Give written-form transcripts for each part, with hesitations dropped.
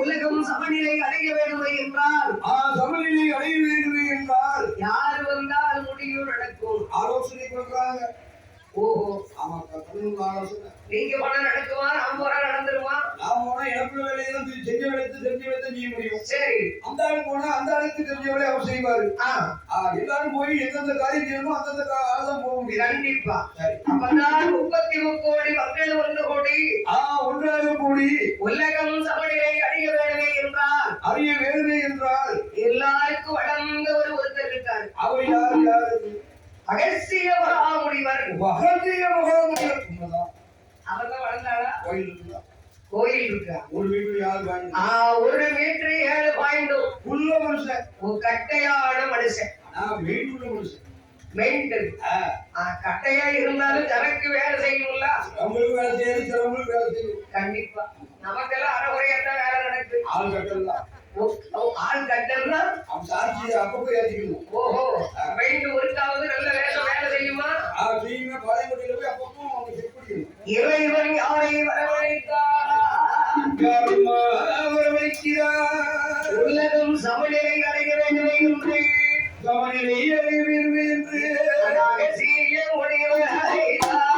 உலகம் சமநிலை அடைய வேண்டுமே என்றால் சமநிலை அடைய வேண்டுமே என்றால் யார் வந்தால் முடியும் நடக்கும் ஆலோசனை பண்றாங்க. ஓஹோ ஆமா ஆலோசனை. நீங்க போனா நடக்குமா? நாம் போனா நடந்துருமா? நாம் போனா எனக்கு வேலையெல்லாம் செஞ்ச வேலை செய்ய முடியும். சரி. அந்த ஆள் போனா அந்த ஆளுக்கு தெரிஞ்ச வேலையை அவர் செய்வாரு. எல்லாரும் போய் எந்தெந்த காரியம் செய்யணுமோ அந்தந்த ஆளுதான் போக முடியும். கண்டிப்பா. அப்பதான் 33 கோடி மக்கள் 1 கோடி 1 கோடி உலகம் சமநிலை அடைய வேண்டுமே என்றால் எல்லாருக்கும் வளர்ந்த ஒருத்தர் இருக்கார். அவர் யாரு? அகஸ்திய மகாமுனிவர். அவர்தான் வளர்ந்தாரா? கோயில் இருக்கா? ஒரு மீட்டர் 7 பாயிண்ட். 1 மீட்டர் 7 பாயிண்ட் உள்ள மனுஷன். ஒரு கட்டையான மனுஷன். மெயின்டுள்ள மனுஷன். மெயின்டல். கட்டையா இருந்தாலும் ஜனக்கு வேலை செய்யணும்ல. அவங்களுக்கு வேலை செய்யணும், சிலவங்களுக்கு வேலை செய்யும். கண்டிப்பா. நமக்கெல்லாம் அறகுறையா தான் வேலை நடக்குது. ஆள் கட்டலாம். ஆள் கட்டல்னா அவன் சாட்சி அப்பப்போ ஏற்றிக்கணும். ஓஹோ. மெயின்டு ஒருத்தாவது நல்ல வேலை செய்யுமா? செய்யுங்க. பாளையங்கோட்டையில போய் அப்பப்போ அவங்க செக் பண்ணிக்கணும். இறைவன் யாரை வரவழைத்தார்? உலகம் சமநிலை அடைய வேண்டுமே என்று சமநிலை அடைய வேண்டுமே என்று அகஸ்திய முனிவர் அழைத்தார்.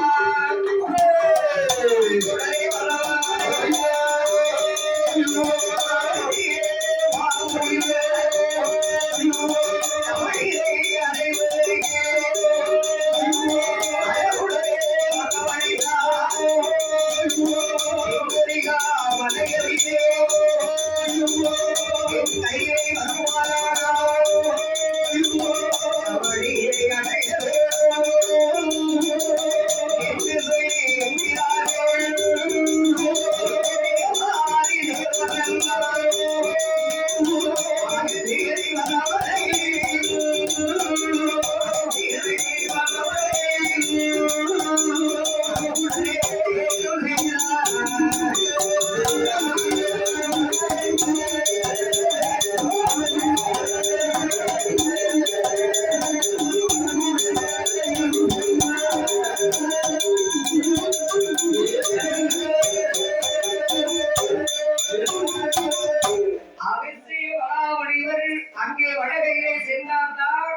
அங்கே வடகையிலே சென்றால்தான்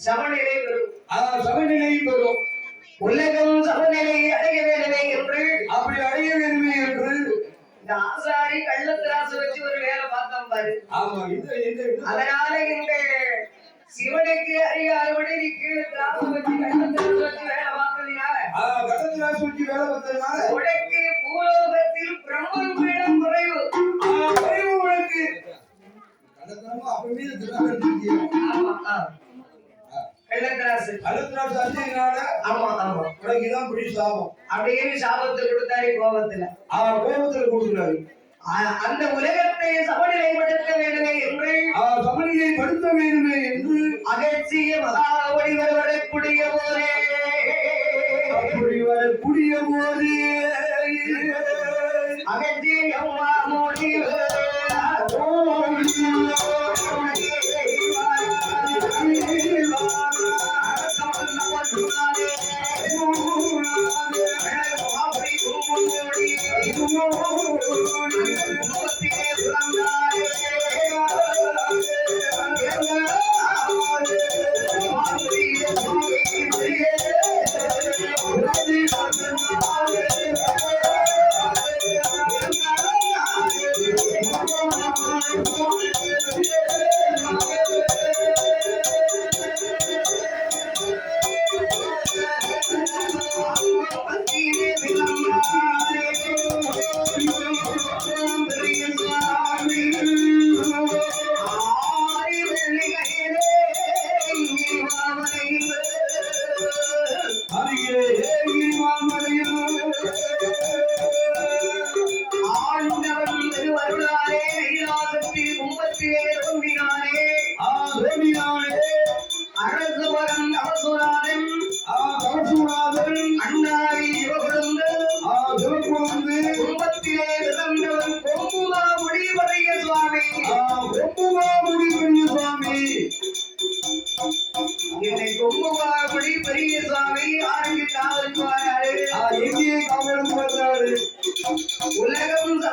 சமநிலை வரும். சமநிலை வரும். உலகம் சமநிலை அடைய வேண்டுமே என்று அப்படி அடைய வேண்டுமே என்று இந்த ஆசாரி கள்ளத்திராசு வச்சு ஒரு வேலை பார்த்தோம் பாரு. அதனால இந்த சிவனுக்கு அறிய அறுவடை திராசு வச்சு கள்ளத்திராசு வச்சு வேலை பார்த்ததுனால உனக்கு பூலோகத்தில் பிரம்மன் குறைவு. உனக்கு அப்படியே சாபத்தை கொடுத்தாரு கோபத்துல. கொடுக்கிறாரு. அந்த உலகத்தை சமநிலைப்படுத்த வேண்டுமே என்று சமநிலைப்படுத்த வேண்டுமே என்று அகஸ்திய மகாமுனிவர் வரக்கூடிய போதே அகஸ்திய மகாமுனிவர்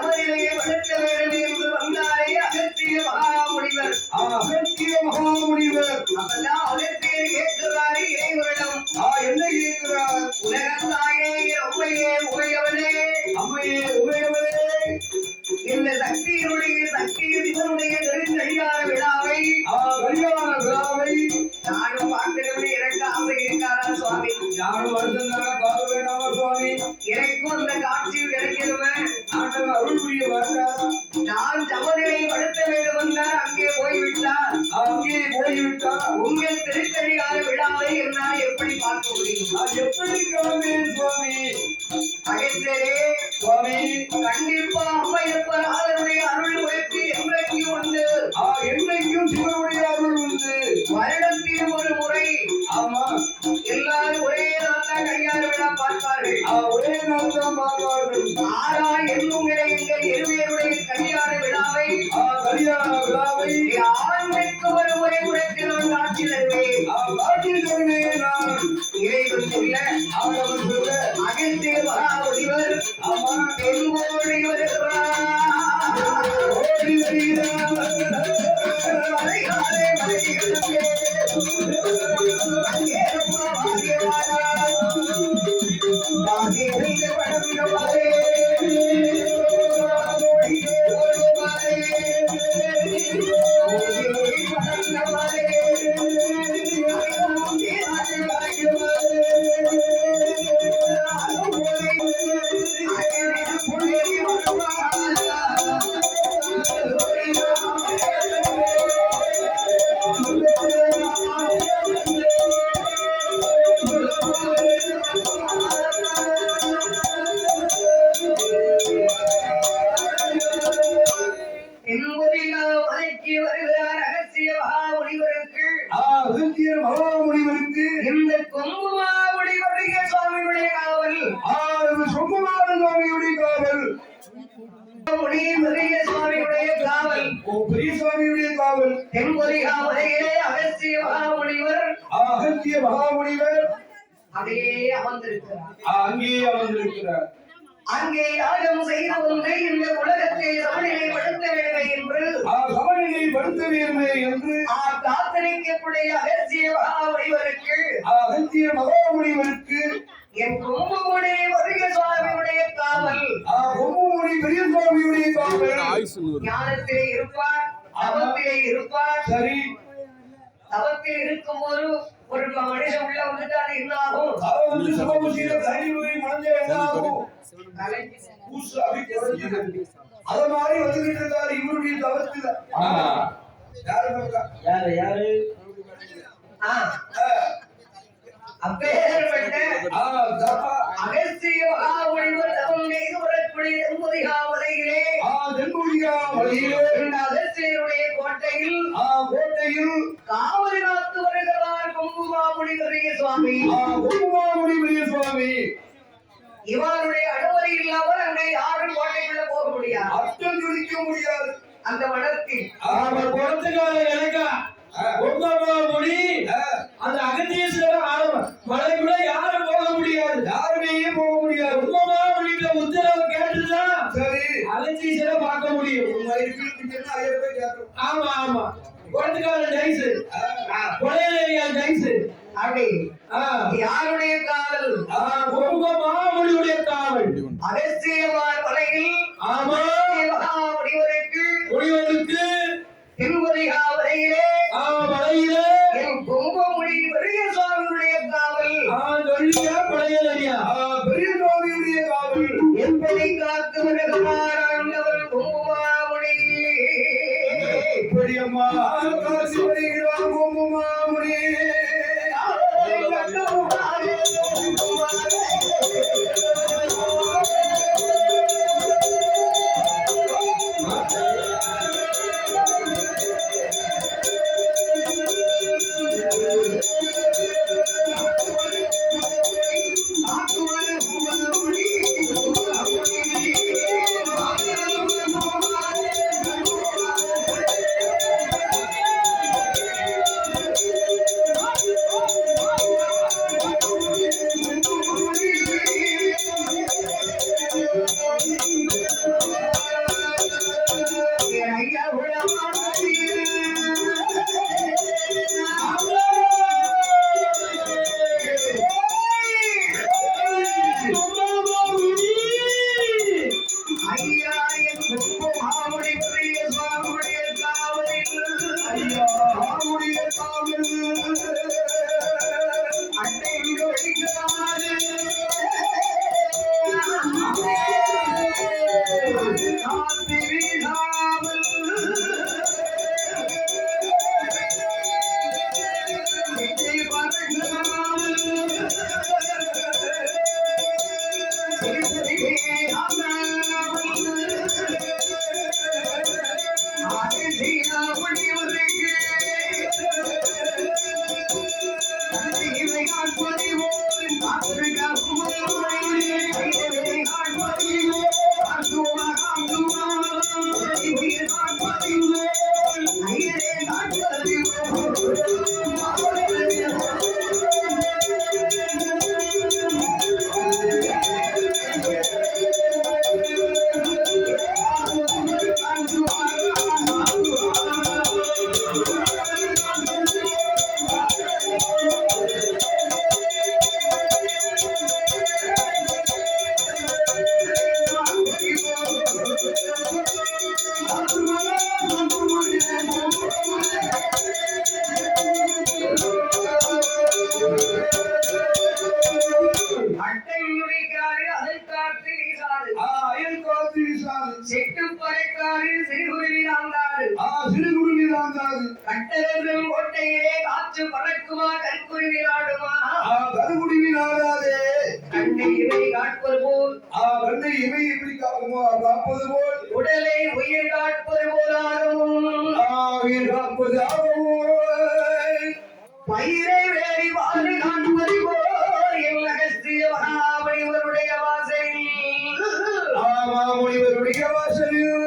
சபரிலேயே வளர்க்க வேண்டும் என்று வந்தாரே அகத்திய மகாமுனிவர். அகத்திய மகாமுனிவர் அப்பெல்லாம் அகத்தியர் கேட்கிறாரு இறைவனிடம். என்ன கேட்கிறார்? உலகத்தாயே அம்மையே உமையவனே, அம்மையே உமையவனே, இந்த சக்தியினுடைய சிவனுடைய கருங்கடியான விழாவை நானும் பார்க்கணும்னு எனக்கு ஆசை இருக்காரா சுவாமி? நானும் வருஷம் பார்க்க வேண்டாமா சுவாமி? எனக்கும் அந்த காட்சியில் கிடைக்கணுமே. ஆண்டவன் அருள் புரிய வேண்டாம். நான் சமநிலை படுத்த வேண்டும் என்றால் அங்கே போய்விட்டார். உங்கள் திருக்கடிகால விழாவை என்னால் எப்படி பார்க்க முடியும்? எப்படி கிளம்பேன் சுவாமி? மகேஸ்வரே சுவாமி, கண்டிப்பா அம்மையப்பர் ஆதருடைய அருள் உயர்த்தி என்றைக்கும் உண்டு. என்றைக்கும் சிவனுடைய அருள் உண்டு. வருடத்தில் ஒரு முறை ஆமா, எல்லாரும் ஒரே நாள் தான் கல்யாண விழா பார்ப்பார்கள். ஒரே நாள் தான் பார்ப்பார்கள். ஆனா என்னுங்களை எங்கள் இருவேருடைய கல்யாண விழாவை ஆண்டுக்கு ஒரு முறை உரைக்கு நான் காட்சி தருவேன். நான் இறைவன் சொல்ல ஆண்டவன் சொல்ல அகத்திய மகாமுனிவர் தென்கோடி வருகிறார். ஓடி வருகிறார். மலையாளே மலைகளுக்கே அங்கே பாகியவானா பாகியவில்லை வடமிடவாரே ஓடியே ஓடுவாரே ஓடியே வடமிடவாரே மகாமுனிவருக்கு இந்த கொங்குமாவுடைய சுவாமியுடைய காவல் சுவாமியுடைய காவல், பெரிய சுவாமியுடைய காவல், பெரிய சுவாமியுடைய காவல். தென்கொரிகா மலையிலே அகஸ்திய மகாமுனிவர் அகத்திய மகாமுனிவர் அங்கேயே அமர்ந்திருக்கிறார். அங்கேயே அமர்ந்திருக்கிறார். அங்கே யாகம் செய்து கொண்டு இந்த உலகத்தை சமநிலைப்படுத்த வேண்டும் என்று சமநிலைப்படுத்த வேண்டும் என்று பிரார்த்தனைக்கக்கூடிய அகஸ்திய மகாமுனிவருக்கு என் கொம்புமுடி பெரிய சுவாமியுடைய காவல், பெரிய சுவாமியுடைய காவல். ஞானத்திலே இருப்பார், தவத்திலே இருப்பார். சரி, தவத்தில் இருக்கும் ஒரு மனுஷன் உள்ள வந்துட்டு அது என்ன ஆகும்? அத மாதிரி வந்துகிட்டு இருக்காரு இவருடைய தவத்துல. யாரு அப்பேற்பட்ட அகஸ்திய மகாமுனிவர் தவம் செய்து வரக்கூடிய தென்கொரிகா மலையிலே அகஸ்தியருடைய கோட்டையில் காவல் காத்து வருகிறார் கொங்குமாமுனி பெரிய சுவாமி. இவருடைய அனுமதி இல்லாமல் அங்கே யாரும் கோட்டைக்குள்ள போக முடியாது, அர்த்தம் துடிக்க முடியாது. அந்த வனத்தில் கொங்குமாமுனி அந்த அகத்தீஸ்வரர் ஆரம்பம் மலைக்குள்ள யாரும் போக முடியாது, யாருமே போக முடியாது. கொங்குமாமுனிட்ட உத்தரவு கேட்டுதான் சரி, அகத்தீஸ்வரரை பார்க்க முடியும். ஆமா ஆமா, குளத்துக்கார டைஸ் கொலையிலேயா டைஸ் அப்படி யாருடைய காவல்? கொங்குமாமுனியுடைய காவல். அகஸ்தியவார் மலையில் ஆமா மகாமுனிவருக்கு முனிவருக்கு தென்கொரிகா மலையிலே மலையிலே என் கொங்குமுடி பெரிய சுவாமியுடைய காவல். கொலையிலையா பெரிய சுவாமியுடைய காவல். என்பதை காத்து வருகிறார் ஆண்டவர் கொங்குமாமுனி. பெரியம்மா காசி வருகிறார் கொங்குமாமுனி. ஆக்குமர கட்டழகும் கோட்டையிலே காற்று பறக்குமா கற்குருவி ஆடுமா கருகுடிவி நாடாதே கண்ணை இவை காட்பது போல் கண்ணை இவை எப்படி காக்குமோ காப்பது போல் உடலை உயிர் காட்பது போலாகும் உயிர் காப்பது பயிரை வேறி வாழ் காண்பது போல் என் அகஸ்திய மகாமணிவருடைய வாசலில் முனிவருடைய வாசலில்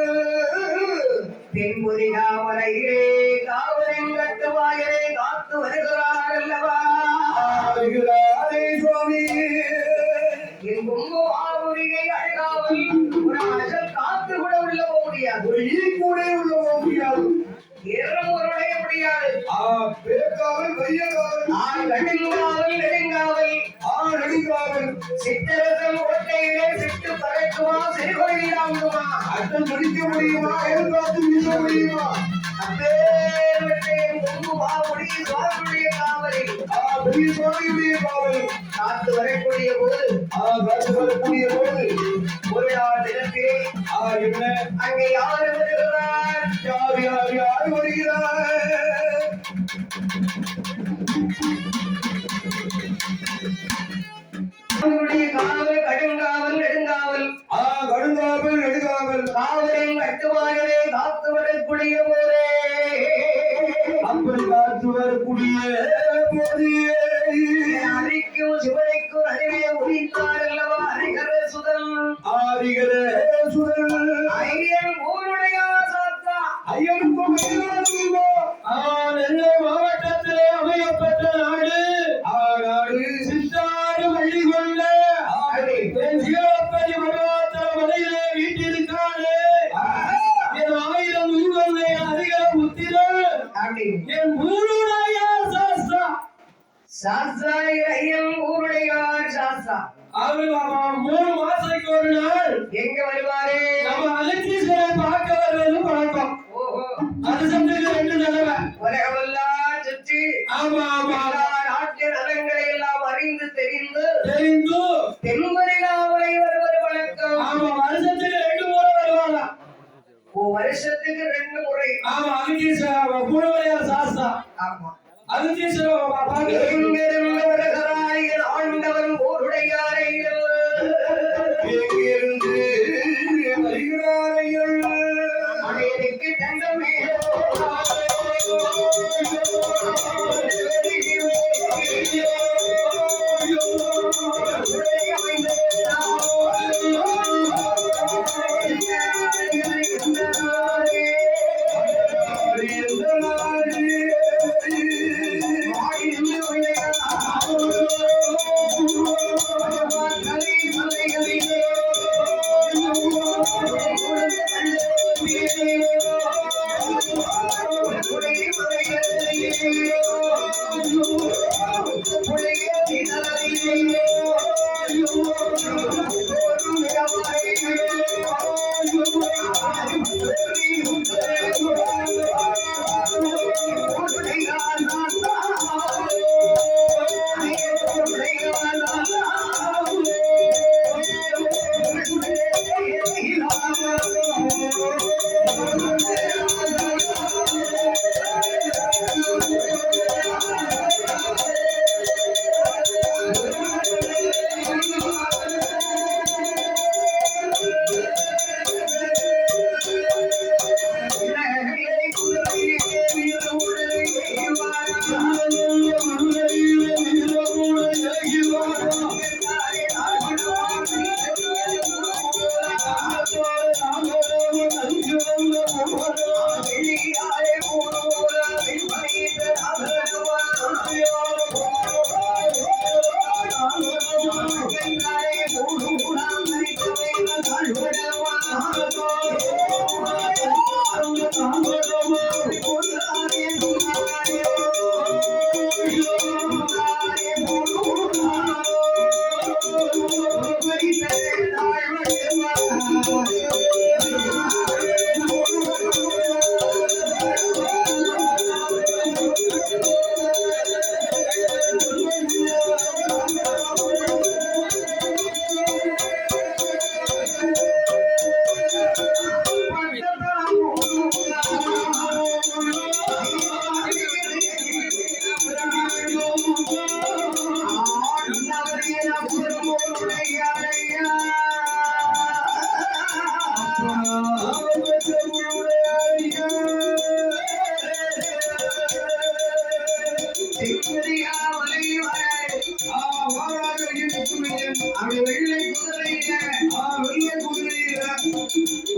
தென்முறி காவலையிலே காவலின் கட்டுவாயிலே காத்து வருகிறார் அல்லவா சுவாமி என் கும்பவாவுரியை அழகாமல் ஒரு அசல் காத்து கூட உள்ள போக முடியாது ஒரு ஈ கூட உள்ள போக முடியாது ஏறம் ஒரு உடைய முடியாது பேக்காவல் கையகாவல் கடுங்காவல் நெடுங்காவல் நெடுங்காவல் சித்தரசன் கோட்டையிலே சிட்டு பறக்குமா சிறுகொழியில் ஆங்குமா அட்டம் முடிக்க முடியுமா எதிர்பார்த்து வீச முடியுமா அப்பேற்பட்ட கும்பவாவுரி சுவாமியுடைய காவலில் பெரிய சுவாமியுடைய காவல் காத்து வரக்கூடிய போது காத்து வரக்கூடிய போது ஒரு நாள் தினத்திலே என்ன அங்கே யார் வருகிறார் யார் வருகிறார் அவருடைய காவல் கடுங்காவல் நெடுங்காவல் கடுங்காவல் நெடுங்காவல் காவலின் கட்டுவாயவே காத்து வரக்கூடிய போதே அப்படி காத்து வரக்கூடிய போதியே அரிக்கும் சிவனைக்கும் அறிவே உரித்தார் அல்லவா ஹரிகர சுதன் ஐயன் ஊருடைய சாத்தா ஐயனுக்கும் நெல்லை மாவட்டத்திலே அமையப்பட்ட நாடு நாடு சித்தாறு வழி கொண்ட என் சிவப்பதி மருவாத்தர மலையிலே வீட்டிருக்கானே என் 1000 ஊர்வலை அதிக புத்திரன் என் ஊருடைய சாஸ்தா சாஸ்தா ஐயன் ஊருடைய சாஸ்தா அவரு 3 மாசத்துக்கு ஒரு நாள் எங்க வருவாரு நம்ம அலட்சீஸ்வரை பார்க்க வருவது பழக்கம் அது சமயத்துக்கு 2 தடவை உலகமெல்லாம் சுற்றி ஆமா நாட்டு நலன்களை எல்லாம் அறிந்து தெரிந்து தெரிந்து தென்மரிகாவலை வருவது வழக்கம் ஆமா வருஷத்துக்கு 2 முறை வருவாங்க வருஷத்துக்கு 2 முறை ஆமா அலட்சீஸ்வர புலவரையார் சாஸ்தா ஆமா அலட்சீஸ்வர எங்கிருந்து வருகிறாய் ஆண்டவன் ஊருடையாரை எங்கிருந்து வருகிறார்கள் மனைவிக்கு தங்கமே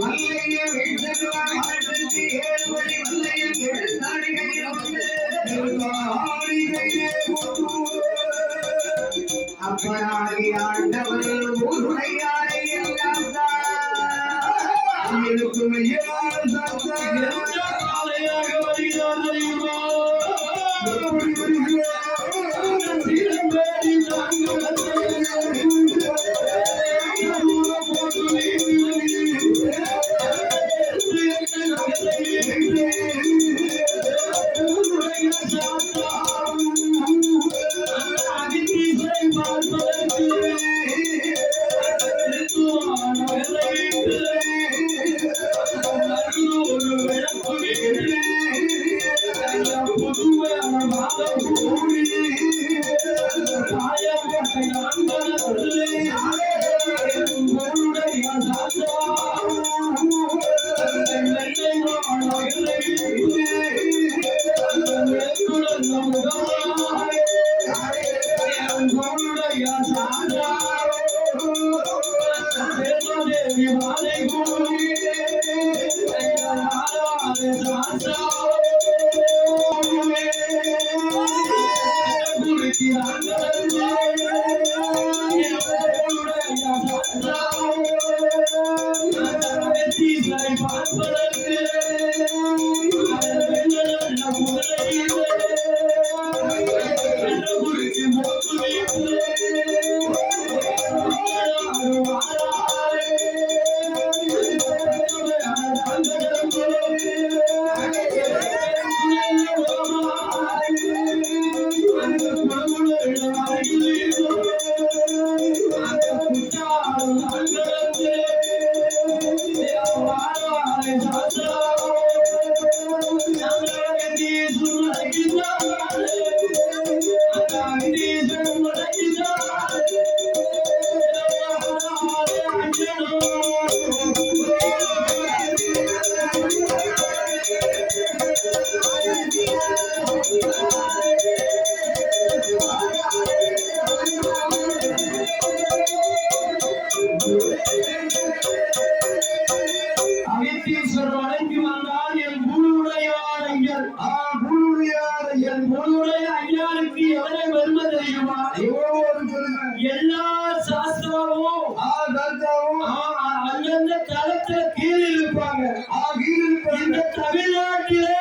மல்லையை வீழ்த்தெல்லாம் ஆற்றத்து ஏழ்வழி மல்லையில் எழுந்தாடி கையில் அப்பனாகி ஆண்டவர் ஊருடையாரை எல்லாம் இருக்கும் காலையாக வருகிறார் தெரியுமா எல்லா சாஸ்திரமும் அந்தந்த தளத்துல கீழே இருப்பாங்க. இந்த தமிழ்நாட்டிலே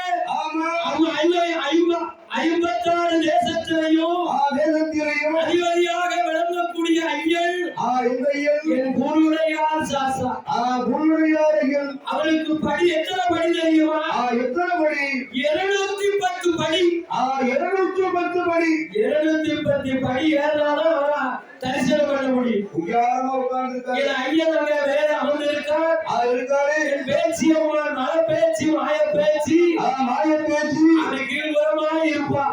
56 தேசத்திலையும் அதிபதியாக விளங்கக்கூடிய ஐயன் என் குருடையார் சாஸ்தா. அவருக்கு படி எத்தனை படி தெரியுமா? 210 படி. 210 படி ஏறினாலும் அவரா தரிசனம் பண்ண முடியும். ஐயன் அங்க வேற அமர்ந்திருக்கார். என் பேச்சு மலை பேச்சு மாய பேச்சு அப்படி கீழ்புறமாய் இருப்பா.